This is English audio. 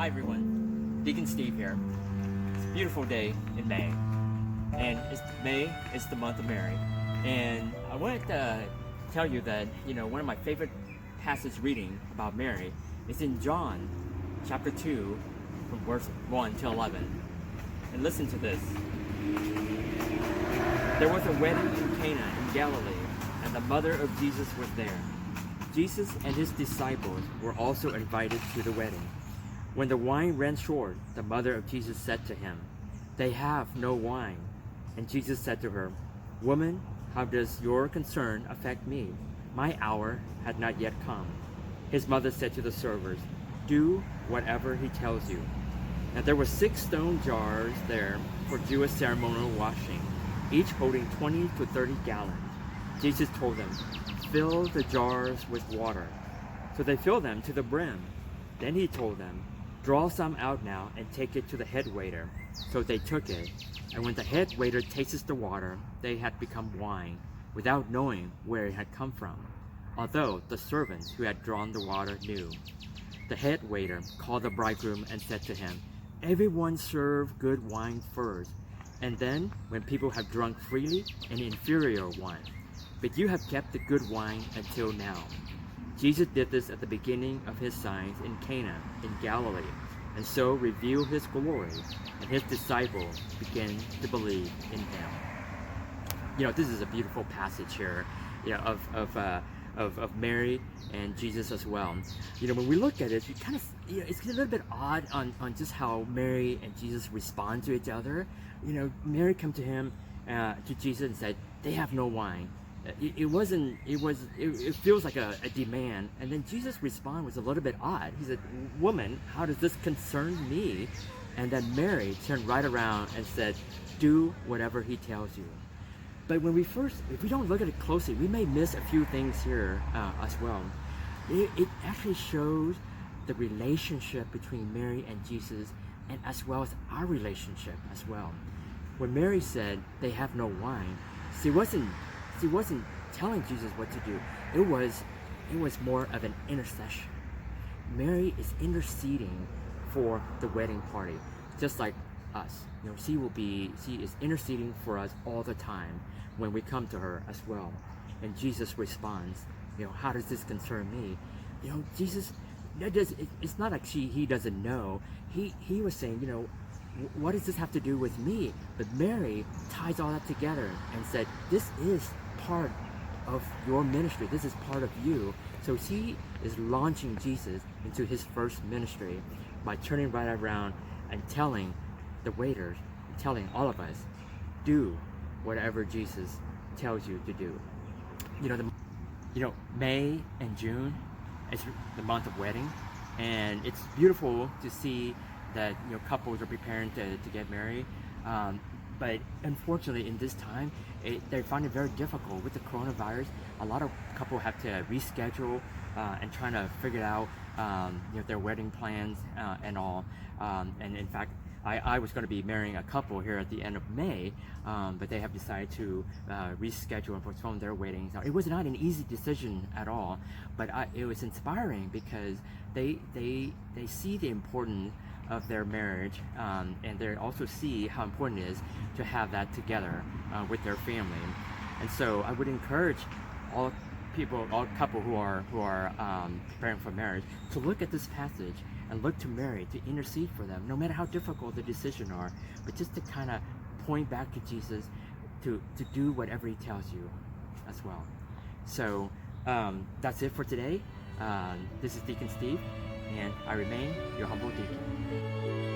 Hi everyone, Deacon Steve here. It's a beautiful day in May, and May is the month of Mary. And I wanted to tell you that, one of my favorite passage reading about Mary is in John chapter 2 from verse 1 to 11. And listen to this. There was a wedding in Cana in Galilee, and the mother of Jesus was there. Jesus and his disciples were also invited to the wedding. When the wine ran short, the mother of Jesus said to him, "They have no wine." And Jesus said to her, "Woman, how does your concern affect me? My hour had not yet come." His mother said to the servers, "Do whatever he tells you." Now there were 6 stone jars there for Jewish ceremonial washing, each holding 20 to 30 gallons. Jesus told them, "Fill the jars with water." So they filled them to the brim. Then he told them, "Draw some out now and take it to the head waiter." So they took it, and when the head waiter tasted the water, they had become wine, without knowing where it had come from, although the servants who had drawn the water knew. The head waiter called the bridegroom and said to him, "Everyone serve good wine first, and then, when people have drunk freely, an inferior wine. But you have kept the good wine until now." Jesus did this at the beginning of his signs in Cana in Galilee, and so revealed his glory, and his disciples began to believe in him. This is a beautiful passage here, of Mary and Jesus as well. When we look at it, you kind of, it's a little bit odd on just how Mary and Jesus respond to each other. Mary come to him, to Jesus, and said, "They have no wine." It feels like a demand, and then Jesus' response was a little bit odd. He said, "Woman, how does this concern me?" And then Mary turned right around and said, "Do whatever he tells you." But if we don't look at it closely, we may miss a few things here as well. It actually shows the relationship between Mary and Jesus, and as well as our relationship as well. When Mary said they have no wine, she wasn't telling Jesus what to do. It was more of an intercession. Mary is interceding for the wedding party, just like us. She is interceding for us all the time when we come to her as well. And Jesus responds, "How does this concern me?" Jesus, it's not like he doesn't know. He was saying, what does this have to do with me? But Mary ties all that together and said, this is part of your ministry. This is part of you. So she is launching Jesus into his first ministry by turning right around and telling the waiters, telling all of us, do whatever Jesus tells you to do. May and June is the month of wedding, and it's beautiful to see that couples are preparing to get married. But unfortunately, in this time, they find it very difficult with the coronavirus. A lot of couples have to reschedule and trying to figure out their wedding plans and all. And in fact, I was going to be marrying a couple here at the end of May, but they have decided to reschedule and postpone their weddings. Now, it was not an easy decision at all, but it was inspiring because they see the importance of their marriage, and they also see how important it is to have that together with their family. And so I would encourage all couple who are preparing for marriage to look at this passage and look to Mary to intercede for them, no matter how difficult the decision are, but just to kind of point back to Jesus to do whatever he tells you as well. So that's it for today. This is Deacon Steve, and I remain your humble deacon.